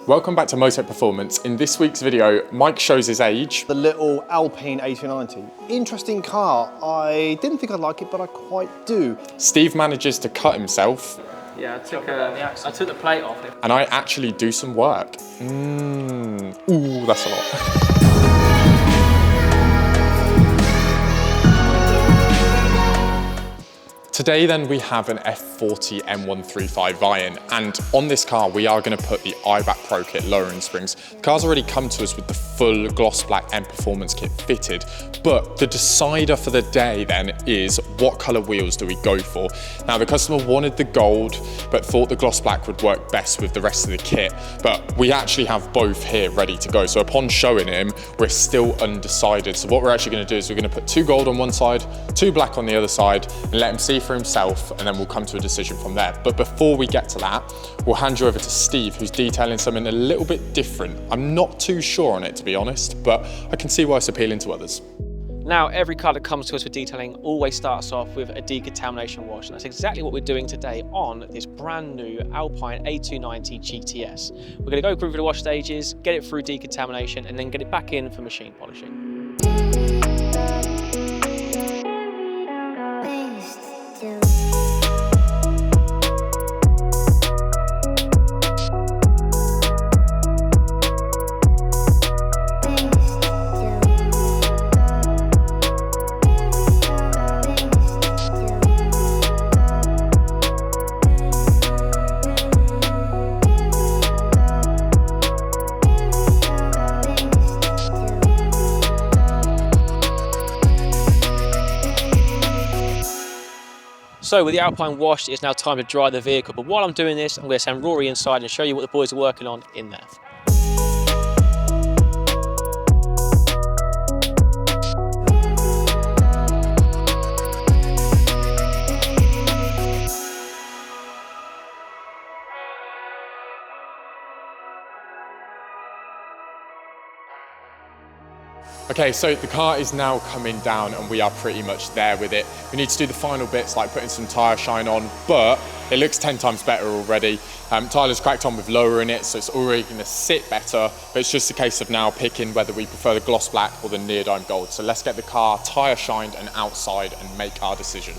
Welcome back to Motech Performance. In this week's video, Mike shows his age. The little Alpine A290. Interesting car. I didn't think I'd like it, but I quite do. Steve manages to cut himself. Yeah, I took the plate off it. And I actually do some work. Ooh, that's a lot. Today then we have an F40 M135i and on this car we are going to put the iBat Pro kit lowering springs. The car's already come to us with the full gloss black M Performance kit fitted, but the decider for the day then is what colour wheels do we go for. Now the customer wanted the gold but thought the gloss black would work best with the rest of the kit, but we actually have both here ready to go. So upon showing him, we're still undecided. So what we're actually going to do is we're going to put 2 gold on one side, 2 black on the other side and let him see for himself, and then we'll come to a decision from there. But before we get to that, we'll hand you over to Steve, who's detailing something a little bit different. I'm not too sure on it, to be honest, but I can see why it's appealing to others. Now, every car that comes to us for detailing always starts off with a decontamination wash, and that's exactly what we're doing today on this brand new Alpine A290 GTS. We're going to go through the wash stages, get it through decontamination, and then get it back in for machine polishing. So with the Alpine washed, it's now time to dry the vehicle. But while I'm doing this, I'm going to send Rory inside and show you what the boys are working on in there. Okay, so the car is now coming down and we are pretty much there with it. We need to do the final bits like putting some tyre shine on, but it looks 10 times better already. Tyler's cracked on with lowering it, so it's already going to sit better, but it's just a case of now picking whether we prefer the gloss black or the Neodyme Gold. So let's get the car tyre shined and outside and make our decision.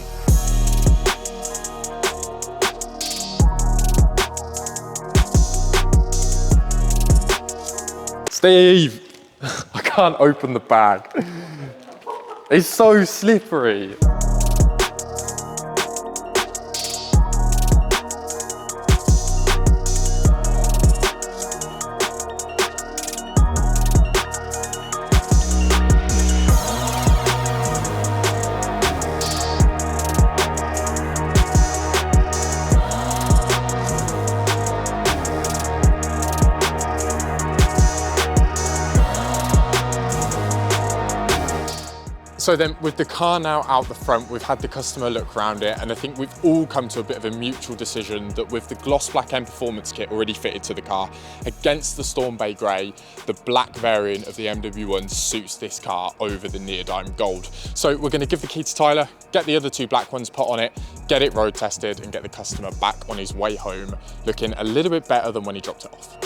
Steve! I can't open the bag. It's so slippery. So then with the car now out the front, we've had the customer look around it, and I think we've all come to a bit of a mutual decision that with the gloss black M Performance kit already fitted to the car, against the Storm Bay Grey, the black variant of the MW1 suits this car over the Neodyme Gold. So we're going to give the key to Tyler, get the other 2 black ones put on it, get it road tested and get the customer back on his way home, looking a little bit better than when he dropped it off.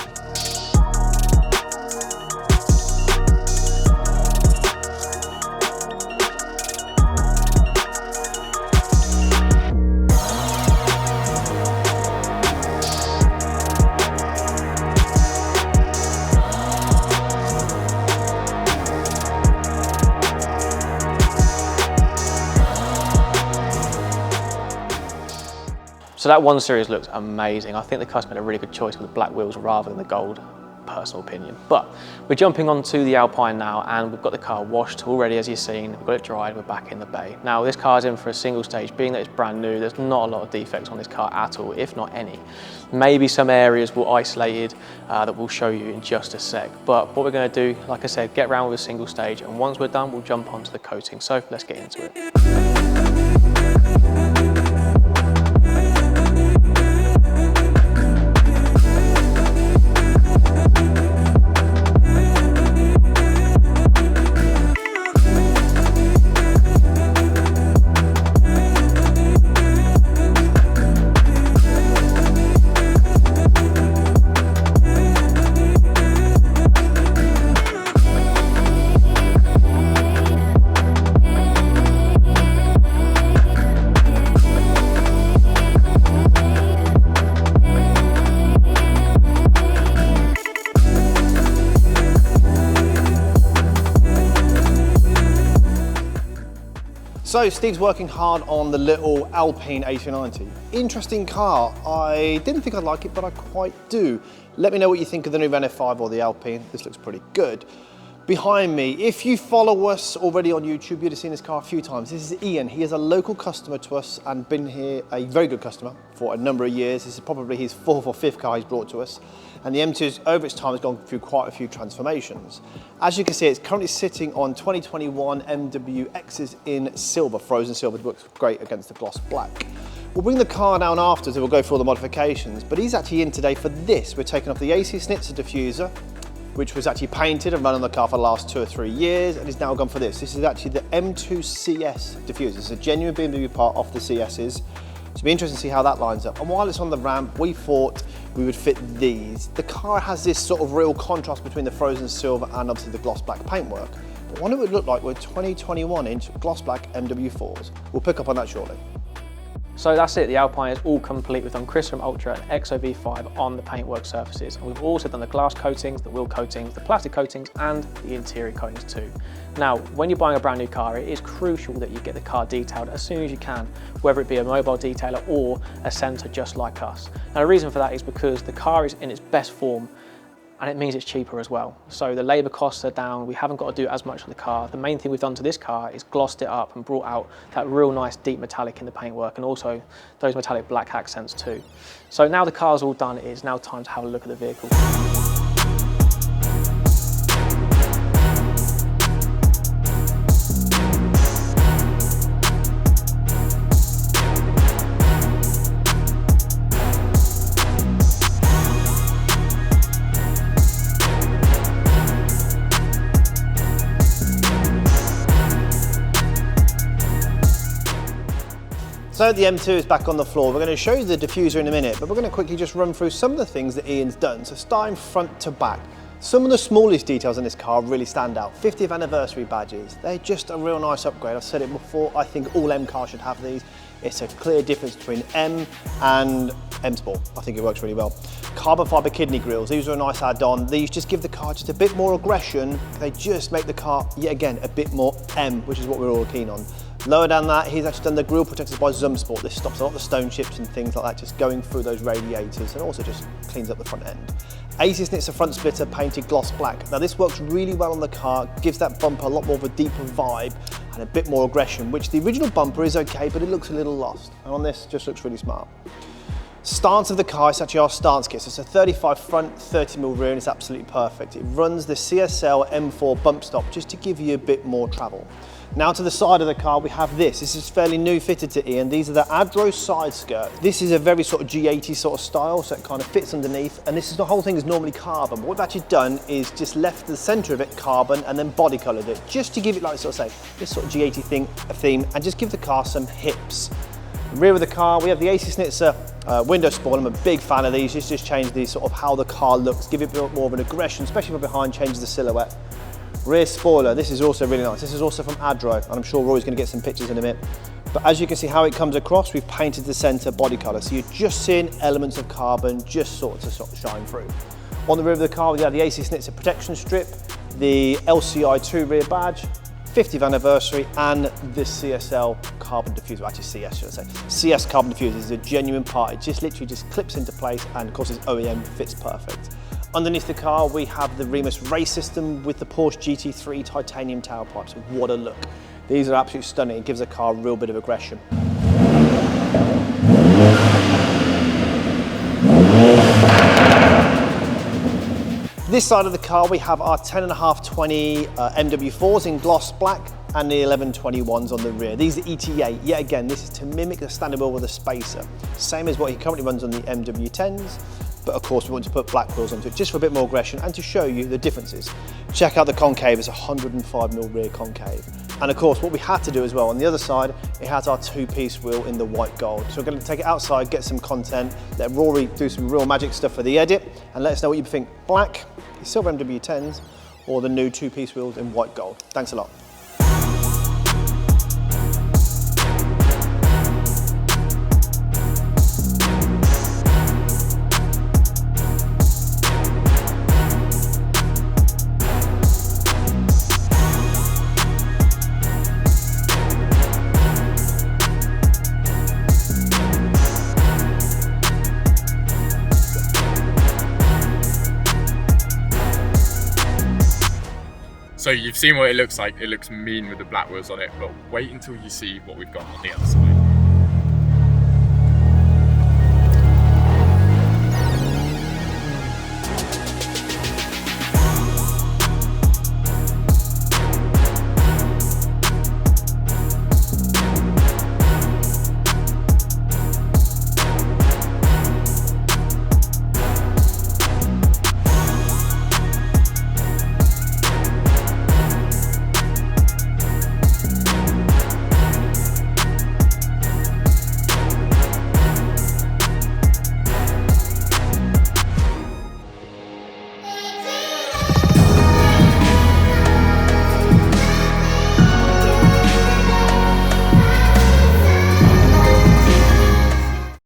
So that 1 Series looks amazing. I think the customer made a really good choice with the black wheels rather than the gold, personal opinion. But we're jumping onto the Alpine now, and we've got the car washed already, as you've seen. We've got it dried, we're back in the bay. Now this car's in for a single stage. Being that it's brand new, there's not a lot of defects on this car at all, if not any. Maybe some areas were isolated that we'll show you in just a sec. But what we're going to do, like I said, get around with a single stage, and once we're done, we'll jump onto the coating. So let's get into it. So Steve's working hard on the little Alpine A290. Interesting car. I didn't think I'd like it, but I quite do. Let me know what you think of the new Renault 5 or the Alpine. This looks pretty good. Behind me, if you follow us already on YouTube, you'd have seen this car a few times. This is Ian. He is a local customer to us and been here, a very good customer, for a number of years. This is probably his 4th or 5th car he's brought to us. And the M2, over its time, has gone through quite a few transformations. As you can see, it's currently sitting on 2021 MWXs in silver, frozen silver. It looks great against the gloss black. We'll bring the car down after, so we'll go through all the modifications, but he's actually in today for this. We're taking off the AC Schnitzer diffuser, which was actually painted and run on the car for the last 2 or 3 years, and is now gone for this. This is actually the M2 CS diffuser. It's a genuine BMW part off the CSs. So it'll be interesting to see how that lines up. And while it's on the ramp, we thought we would fit these. The car has this sort of real contrast between the frozen silver and obviously the gloss black paintwork. But what it would look like with 2021-inch gloss black MW4s. We'll pick up on that shortly. So that's it, the Alpine is all complete with Crystalline Ultra and XOV5 on the paintwork surfaces. And we've also done the glass coatings, the wheel coatings, the plastic coatings, and the interior coatings too. Now, when you're buying a brand new car, it is crucial that you get the car detailed as soon as you can, whether it be a mobile detailer or a centre just like us. Now, the reason for that is because the car is in its best form, and it means it's cheaper as well. So the labour costs are down, we haven't got to do as much on the car. The main thing we've done to this car is glossed it up and brought out that real nice deep metallic in the paintwork, and also those metallic black accents too. So now the car's all done, it is now time to have a look at the vehicle. So the M2 is back on the floor. We're going to show you the diffuser in a minute, but we're going to quickly just run through some of the things that Ian's done. So starting front to back, some of the smallest details in this car really stand out. 50th anniversary badges, they're just a real nice upgrade. I've said it before, I think all M cars should have these. It's a clear difference between M and M Sport. I think it works really well. Carbon fibre kidney grills, these are a nice add-on. These just give the car just a bit more aggression. They just make the car, yet again, a bit more M, which is what we're all keen on. Lower down that, he's actually done the grille protectors by Sport. This stops a lot of the stone chips and things like that just going through those radiators, and also just cleans up the front end. AC Schnitzer front splitter painted gloss black. Now this works really well on the car, gives that bumper a lot more of a deeper vibe and a bit more aggression, which the original bumper is okay, but it looks a little lost. And on this, just looks really smart. Stance of the car, it's actually our stance kit. So it's a 35 front, 30mm rear, and it's absolutely perfect. It runs the CSL M4 bump stop just to give you a bit more travel. Now to the side of the car, we have this. This is fairly new fitted to Ian. These are the Adro side skirt. This is a very sort of G80 sort of style, so it kind of fits underneath. And this is the whole thing is normally carbon. But what we've actually done is just left the center of it carbon and then body colored it, just to give it, like sort of say, this sort of G80 theme, and just give the car some hips. Rear of the car, we have the AC Schnitzer window spoiler. I'm a big fan of these. Just change the sort of how the car looks, give it a bit more of an aggression, especially from behind, changes the silhouette. Rear spoiler, this is also really nice. This is also from Adro, and I'm sure Rory's going to get some pictures in a minute. But as you can see how it comes across, we've painted the center body color. So you're just seeing elements of carbon just sort of shine through. On the rear of the car, we have the AC Schnitzer protection strip, the LCI2 rear badge, 50th anniversary, and the CSL carbon diffuser, actually CS should I say. CS carbon diffuser is a genuine part. It just literally just clips into place, and of course it's OEM, fits perfect. Underneath the car, we have the Remus race system with the Porsche GT3 titanium tailpipes. What a look. These are absolutely stunning. It gives the car a real bit of aggression. This side of the car, we have our 10.5/20 MW4s in gloss black and the 1121s on the rear. These are ETA. Yet again, this is to mimic the standard wheel with a spacer. Same as what he currently runs on the MW10s. But of course we want to put black wheels onto it just for a bit more aggression and to show you the differences. Check out the concave, it's a 105mm rear concave. And of course what we had to do as well, on the other side, it has our two-piece wheel in the white gold. So we're going to take it outside, get some content, let Rory do some real magic stuff for the edit, and let us know what you think. Black, the silver MW10s, or the new two-piece wheels in white gold. Thanks a lot. So you've seen what it looks like. It looks mean with the black wheels on it, but wait until you see what we've got on the other side.